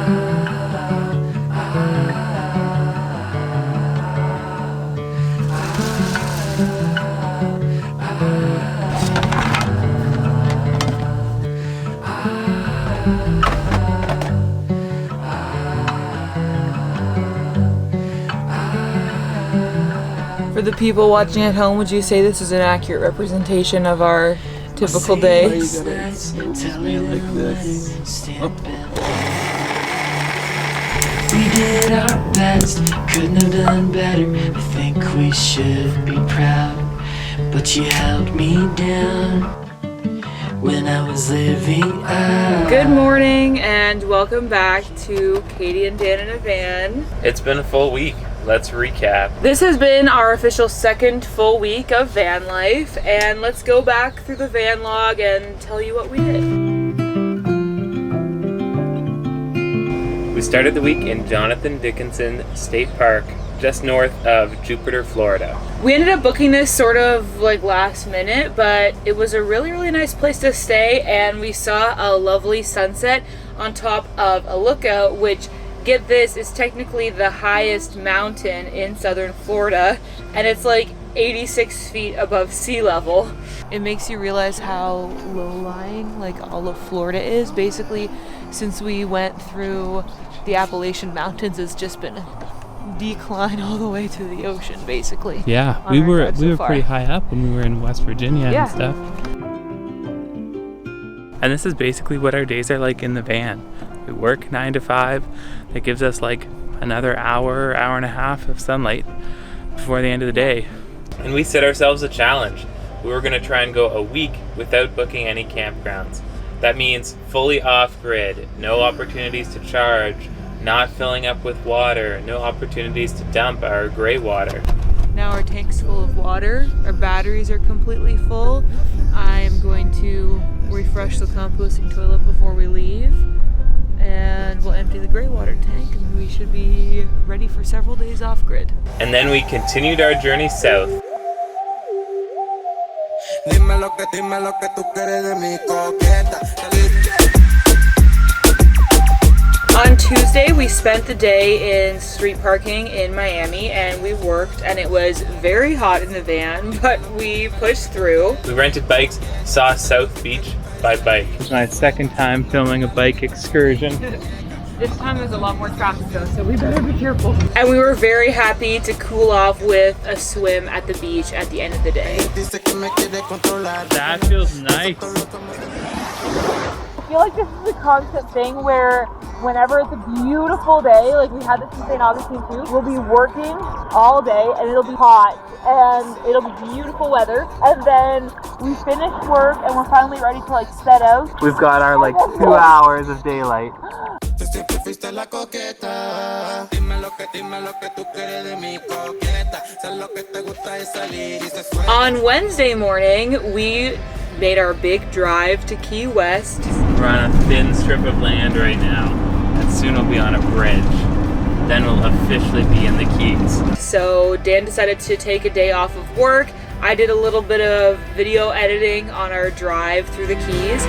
For the people watching at home, would you say this is an accurate representation of our typical day? Why you gotta expose me like this? We did our best, couldn't have done better. I think we should be proud, but you held me down when I was living out. Good morning and welcome back to Katie and Dan in a Van. It's been a full week. Let's recap. This has been our official second full week of van life, and let's go back through the van log and tell you what we did. We started the week in Dickinson State Park, just north of Jupiter, Florida. We ended up booking this sort of like last minute, but it was a really nice place to stay, and we saw a lovely sunset on top of a lookout, which, get this, is technically the highest mountain in southern Florida, and it's like 86 feet above sea level. It makes you realize how low-lying like all of Florida is. Basically, since we went through the Appalachian Mountains, it's just been a decline all the way to the ocean, basically. Yeah, we were pretty high up when we were in West Virginia and stuff. And this is basically what our days are like in the van. We work 9 to 5. That gives us like another hour and a half of sunlight before the end of the day. And we set ourselves a challenge. We were going to try and go a week without booking any campgrounds. That means fully off-grid, no opportunities to charge, not filling up with water, no opportunities to dump our gray water. Now our tank's full of water, our batteries are completely full. I'm going to refresh the composting toilet before we leave, and we'll empty the gray water tank, and we should be ready for several days off-grid. And then we continued our journey south. On Tuesday, we spent the day in street parking in Miami, and we worked, and it was very hot in the van, but we pushed through. We rented bikes, saw South Beach by bike. It's my second time filming a bike excursion. This time there's a lot more traffic though, so we better be careful. And we were very happy to cool off with a swim at the beach at the end of the day. That feels nice. I feel like this is a constant thing where whenever it's a beautiful day, like we had this in St. Augustine too, we'll be working all day and it'll be hot and it'll be beautiful weather, and then we finish work and we're finally ready to like set out. We've got our like 2 hours of daylight. On Wednesday morning, we made our big drive to Key West. We're on a thin strip of land right now, and soon we'll be on a bridge. Then we'll officially be in the Keys. So Dan decided to take a day off of work. I did a little bit of video editing on our drive through the Keys.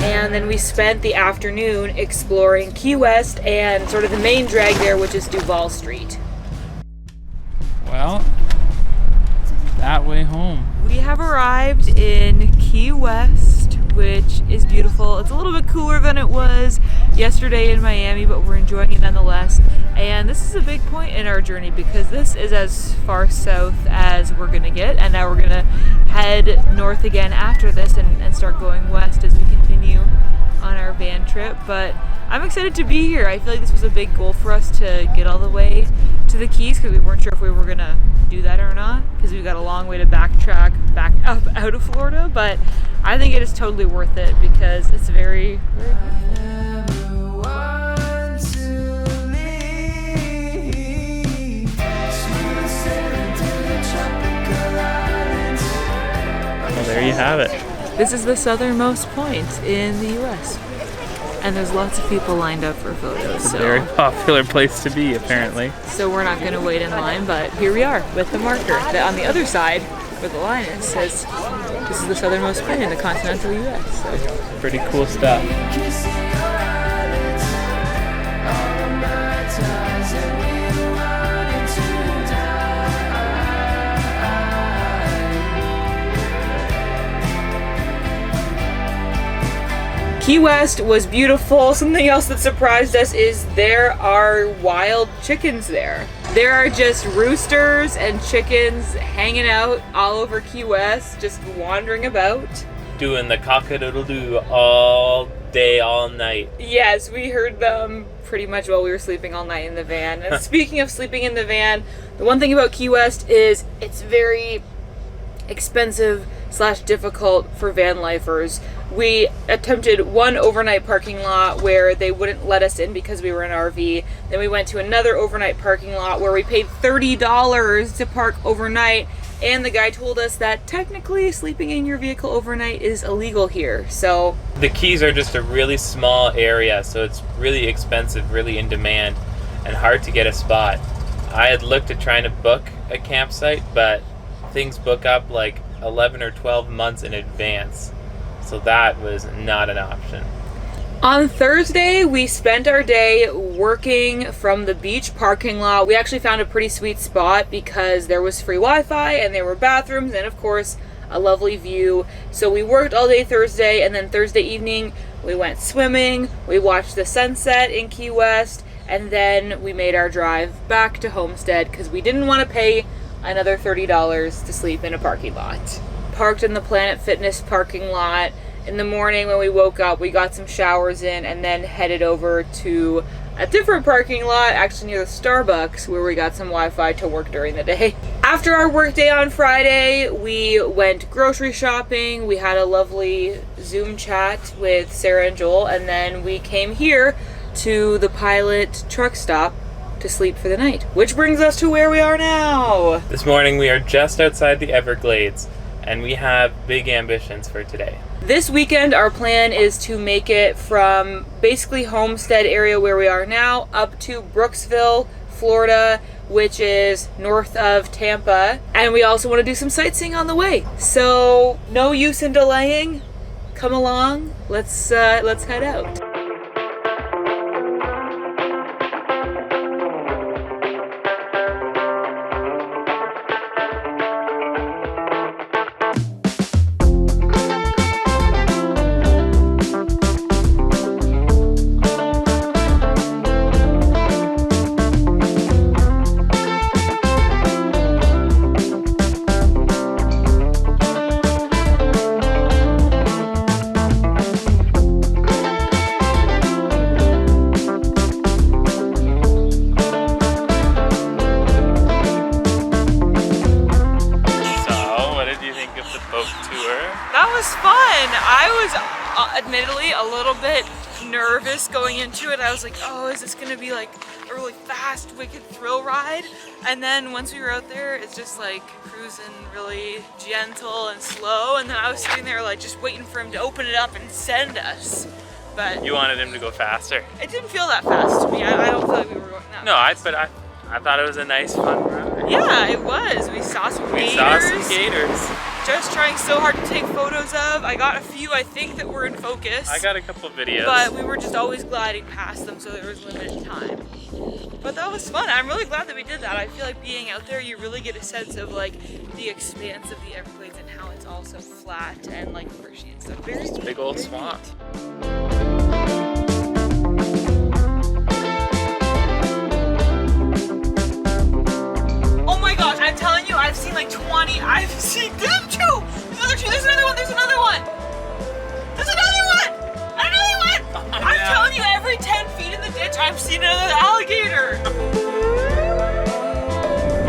And then we spent the afternoon exploring Key West and sort of the main drag there, which is Duval Street. Well, that way home. We have arrived in Key West, which is beautiful. It's a little bit cooler than it was yesterday in Miami, but we're enjoying it nonetheless. And this is a big point in our journey because this is as far south as we're gonna get, and now we're gonna head north again after this and start going west as we continue on our van trip. But I'm excited to be here. I feel like this was a big goal for us to get all the way to the Keys because we weren't sure if we were gonna do that or not, because we've got a long way to backtrack back up out of Florida, but I think it is totally worth it because it's very, very beautiful. Well, there you have it. This is the southernmost point in the US. and there's lots of people lined up for photos. It's a very popular place to be, apparently. So we're not going to wait in line, but here we are with the marker that on the other side where the line is says this is the southernmost point in the continental U.S. So pretty cool stuff. Key West was beautiful. Something else that surprised us is there are wild chickens there. There are just roosters and chickens hanging out all over Key West, just wandering about. Doing the cock-a-doodle-doo all day, all night. Yes, we heard them pretty much while we were sleeping all night in the van. And speaking of sleeping in the van, the one thing about Key West is it's very expensive / difficult for van lifers. We attempted one overnight parking lot where they wouldn't let us in because we were in an RV. Then we went to another overnight parking lot where we paid $30 to park overnight, and the guy told us that technically sleeping in your vehicle overnight is illegal here. So the Keys are just a really small area, so it's really expensive, really in demand, and hard to get a spot. I had looked at trying to book a campsite, but things book up like 11 or 12 months in advance. So that was not an option. On Thursday, we spent our day working from the beach parking lot. We actually found a pretty sweet spot because there was free Wi-Fi and there were bathrooms and of course a lovely view. So we worked all day Thursday, and then Thursday evening we went swimming, we watched the sunset in Key West, and then we made our drive back to Homestead because we didn't want to pay another $30 to sleep in a parking lot. Parked in the Planet Fitness parking lot. In the morning when we woke up, we got some showers in and then headed over to a different parking lot, actually near the Starbucks, where we got some Wi-Fi to work during the day. After our work day on Friday, we went grocery shopping. We had a lovely Zoom chat with Sarah and Joel, and then we came here to the Pilot truck stop to sleep for the night, which brings us to where we are now. This morning we are just outside the Everglades, and we have big ambitions for today. This weekend our plan is to make it from basically Homestead area where we are now up to Brooksville, Florida, which is north of Tampa, and we also want to do some sightseeing on the way. So no use in delaying. Come along, let's head out. Admittedly a little bit nervous going into it. I was like, oh, is this gonna be like a really fast, wicked thrill ride? And then once we were out there, it's just like cruising really gentle and slow, and then I was sitting there like just waiting for him to open it up and send us. But you wanted him to go faster. It didn't feel that fast to me. I don't feel like we were going that fast. I thought it was a nice fun ride. Yeah, it was. We saw some gators. Just trying so hard to take photos of. I got a few, I think, that were in focus. I got a couple videos. But we were just always gliding past them, so there was limited time. But that was fun. I'm really glad that we did that. I feel like being out there, you really get a sense of like the expanse of the Everglades and how it's all so flat and like marshy and stuff. Very Just a big old swamp. Oh my gosh, I'm telling you, I've seen like 20. I've seen them too. There's another one. There's another one. There's another one. Another one. Oh, I'm telling you, every 10 feet in the ditch, I've seen another alligator.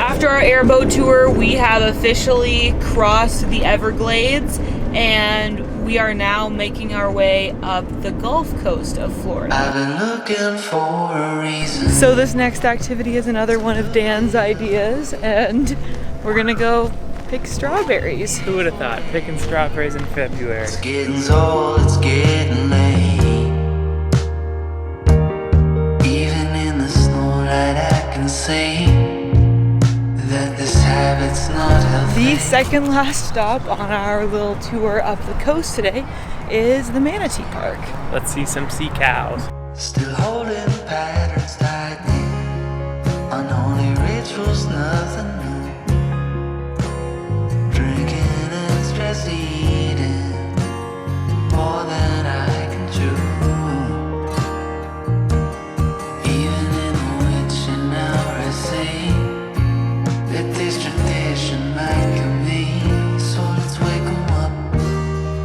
After our airboat tour, we have officially crossed the Everglades, and we are now making our way up the Gulf Coast of Florida. I've been looking for a reason. So this next activity is another one of Dan's ideas, and we're gonna go pick strawberries. Who would have thought picking strawberries in February? It's getting old, it's getting late. second last stop on our little tour up the coast today is the Manatee Park. Let's see some sea cows. Still holding patterns tightly. Unholy rituals, nothing new. Drinking and stress eating more than I can chew. Even in the witching hour, I say that this tradition might kill me. So let's wake 'em up.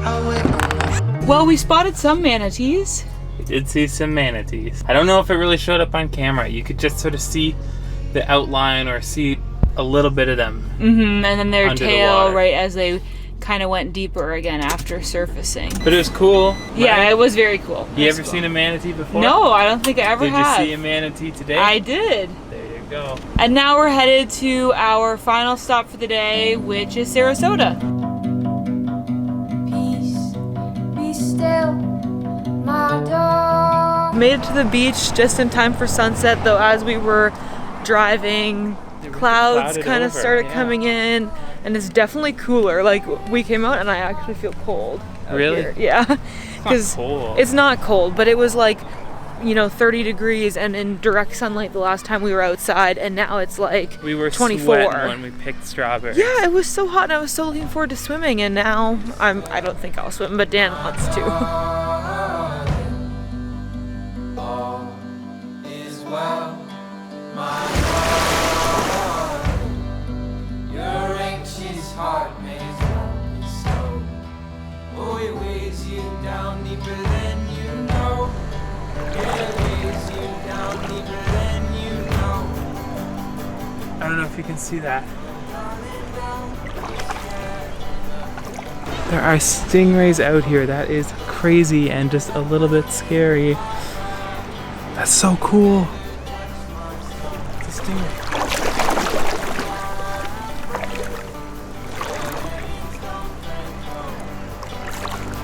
I'll wake 'em up. Well, we spotted some manatees. We did see some manatees. I don't know if it really showed up on camera. You could just sort of see the outline or see a little bit of them. And then their Under the tail water. right as they kind of went deeper again after surfacing. But it was cool. Yeah, right? it was very cool. You It was ever cool. seen a manatee before? No, I don't think I ever Did have. you see a manatee today? I did. There you go. And now we're headed to our final stop for the day, which is Sarasota. Peace, be still, my dog. Made it to the beach just in time for sunset, though as we were driving, clouds clouded kind of over, started yeah. coming in, and it's definitely cooler. Like, we came out and I actually feel cold out Really? here. Yeah, because cold. it's not cold, but it was like, 30 degrees and in direct sunlight the last time we were outside, and now it's like We were 24. sweating when we picked strawberries. Yeah, it was so hot and I was so looking forward to swimming, and now I don't think I'll swim, but Dan wants to. Is well, my heart. Your anxious heart may as well be so. Oh, it weighs you down deeper than you know. Yeah, it weighs you down deeper than you know. I don't know if you can see that. There are stingrays out here. That is crazy and just a little bit scary. That's so cool. It's a stingray.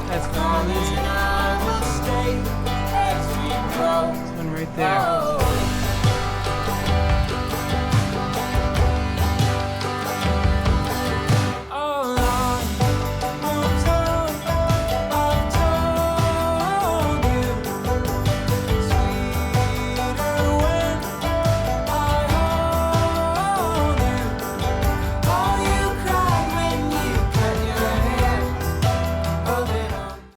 That's amazing. There's one right there.